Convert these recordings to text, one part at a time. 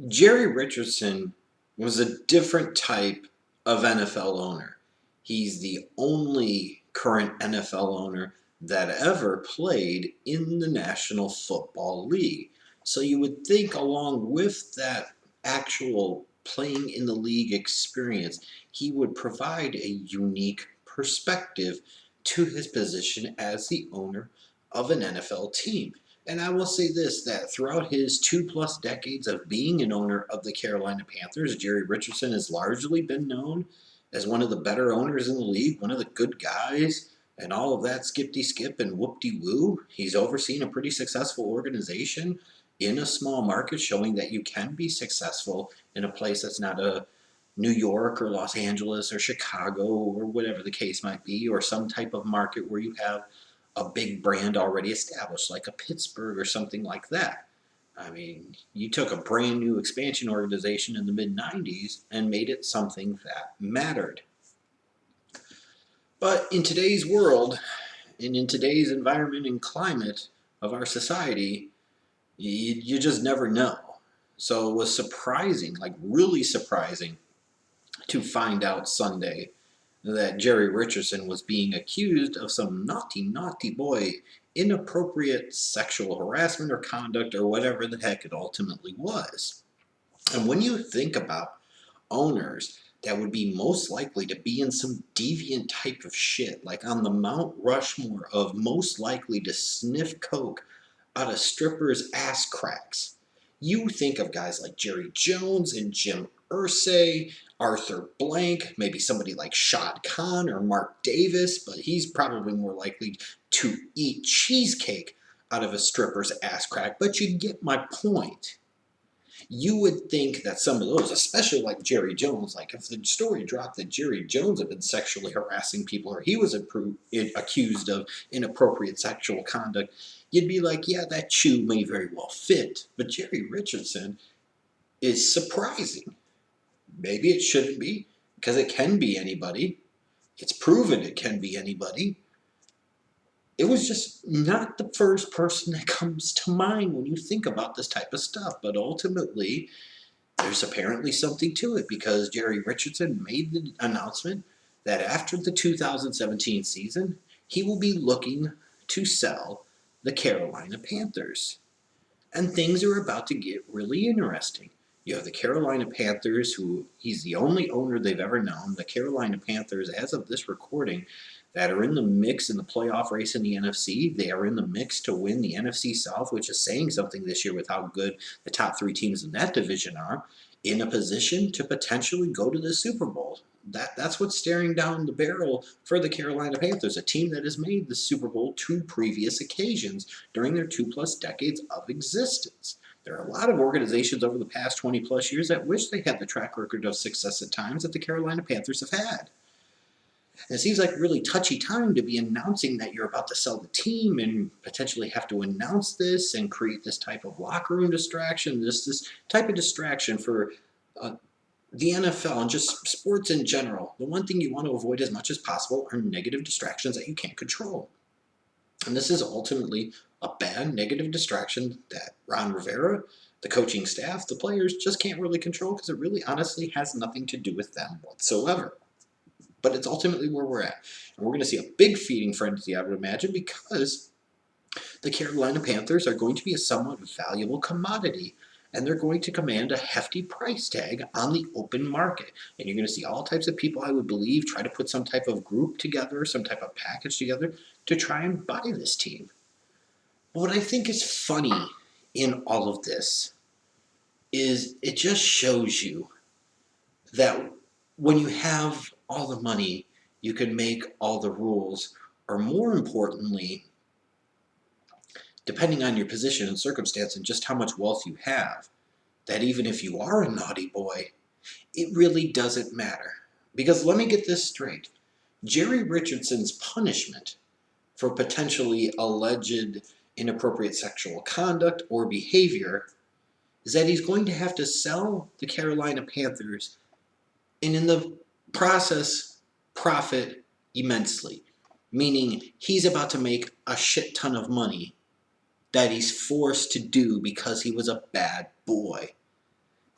Jerry Richardson was a different type of NFL owner. He's the only current NFL owner that ever played in the National Football League. So you would think, along with that actual playing in the league experience, he would provide a unique perspective to his position as the owner of an NFL team. And I will say this, that throughout his 2+ decades of being an owner of the Carolina Panthers, Jerry Richardson has largely been known as one of the better owners in the league, one of the good guys, and all of that skip-de-skip and whoop-de-woo. He's overseen a pretty successful organization in a small market, showing that you can be successful in a place that's not a New York or Los Angeles or Chicago or whatever the case might be, or some type of market where you have a big brand already established, like a Pittsburgh or something like that. I mean, you took a brand new expansion organization in the mid 90s and made it something that mattered. But in today's world, and in today's environment and climate of our society, you just never know. So it was surprising, like really surprising, to find out Sunday that Jerry Richardson was being accused of some naughty, naughty boy, inappropriate sexual harassment or conduct or whatever the heck it ultimately was. And when you think about owners that would be most likely to be in some deviant type of shit, like on the Mount Rushmore of most likely to sniff coke out of strippers' ass cracks, you think of guys like Jerry Jones and Jim Irsay, Arthur Blank, maybe somebody like Shad Khan or Mark Davis, but he's probably more likely to eat cheesecake out of a stripper's ass crack. But you get my point. You would think that some of those, especially like Jerry Jones, like if the story dropped that Jerry Jones had been sexually harassing people or he was accused of inappropriate sexual conduct, you'd be like, yeah, that shoe may very well fit. But Jerry Richardson is surprising. Maybe it shouldn't be, because it can be anybody. It's proven it can be anybody. It was just not the first person that comes to mind when you think about this type of stuff. But ultimately, there's apparently something to it, because Jerry Richardson made the announcement that after the 2017 season, he will be looking to sell the Carolina Panthers. And things are about to get really interesting. You have the Carolina Panthers, who he's the only owner they've ever known. The Carolina Panthers, as of this recording, that are in the mix in the playoff race in the NFC. They are in the mix to win the NFC South, which is saying something this year with how good the top three teams in that division are, in a position to potentially go to the Super Bowl. That's what's staring down the barrel for the Carolina Panthers, a team that has made the Super Bowl 2 previous occasions during their 2+ decades of existence. There are a lot of organizations over the past 20+ years that wish they had the track record of success at times that the Carolina Panthers have had. And it seems like a really touchy time to be announcing that you're about to sell the team and potentially have to announce this and create this type of locker room distraction, this type of distraction for the NFL and just sports in general. The one thing you want to avoid as much as possible are negative distractions that you can't control. And this is ultimately a bad negative distraction that Ron Rivera, the coaching staff, the players just can't really control, because it really honestly has nothing to do with them whatsoever. But it's ultimately where we're at. And we're going to see a big feeding frenzy, I would imagine, because the Carolina Panthers are going to be a somewhat valuable commodity, and they're going to command a hefty price tag on the open market. And you're going to see all types of people, I would believe, try to put some type of group together, some type of package together to try and buy this team. But what I think is funny in all of this is it just shows you that when you have all the money, you can make all the rules, or more importantly, depending on your position and circumstance and just how much wealth you have, that even if you are a naughty boy, it really doesn't matter. Because let me get this straight. Jerry Richardson's punishment for potentially alleged inappropriate sexual conduct or behavior is that he's going to have to sell the Carolina Panthers and in the process profit immensely. Meaning he's about to make a shit ton of money that he's forced to do because he was a bad boy.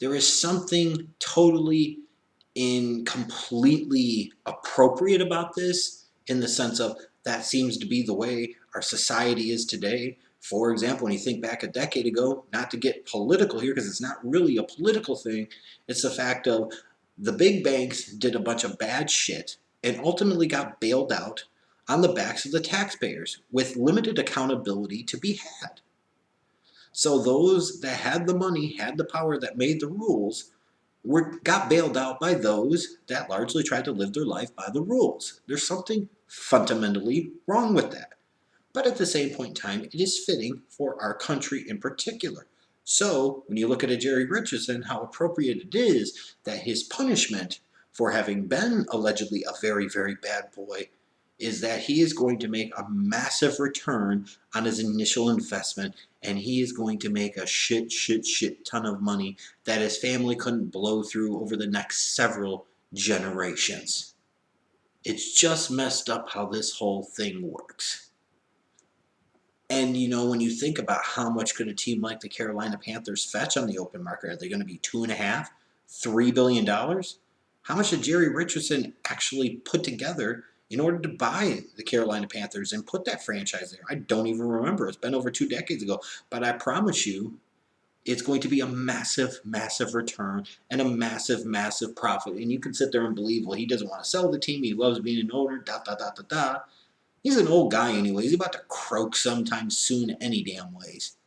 There is something totally completely appropriate about this, in the sense of that seems to be the way our society is today. For example, when you think back a decade ago, not to get political here because it's not really a political thing, it's the fact of the big banks did a bunch of bad shit and ultimately got bailed out on the backs of the taxpayers with limited accountability to be had. So those that had the money, had the power, that made the rules, got bailed out by those that largely tried to live their life by the rules. There's something fundamentally wrong with that. But at the same point in time, it is fitting for our country in particular. So when you look at a Jerry Richardson, how appropriate it is that his punishment for having been allegedly a very, very bad boy is that he is going to make a massive return on his initial investment, and he is going to make a shit ton of money that his family couldn't blow through over the next several generations. It's just messed up how this whole thing works. And when you think about how much could a team like the Carolina Panthers fetch on the open market, are they going to be $2.5, $3 billion? How much did Jerry Richardson actually put together in order to buy the Carolina Panthers and put that franchise there? I don't even remember. It's been over 2 decades ago. But I promise you, it's going to be a massive, massive return and a massive, massive profit. And you can sit there and believe, well, he doesn't want to sell the team. He loves being an owner, da, da, da, da, da. He's an old guy anyway. He's about to croak sometime soon any damn ways.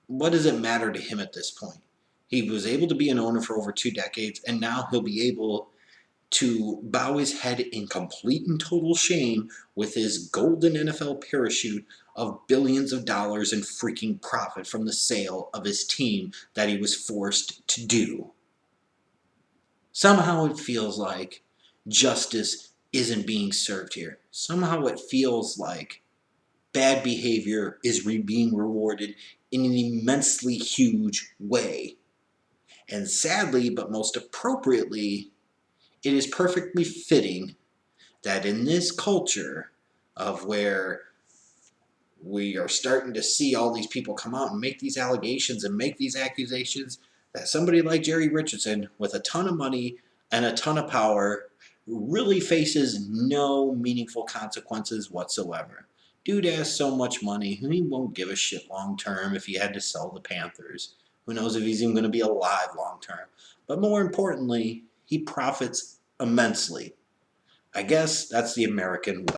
What does it matter to him at this point? He was able to be an owner for over 2 decades, and now he'll be able to bow his head in complete and total shame with his golden NFL parachute of billions of dollars in freaking profit from the sale of his team that he was forced to do. Somehow it feels like justice isn't being served here. Somehow it feels like bad behavior is being rewarded in an immensely huge way. And sadly, but most appropriately, it is perfectly fitting that in this culture of where we are starting to see all these people come out and make these allegations and make these accusations, that somebody like Jerry Richardson with a ton of money and a ton of power really faces no meaningful consequences whatsoever. Dude has so much money, he won't give a shit long term if he had to sell the Panthers. Who knows if he's even going to be alive long term. But more importantly, he profits immensely. I guess that's the American way.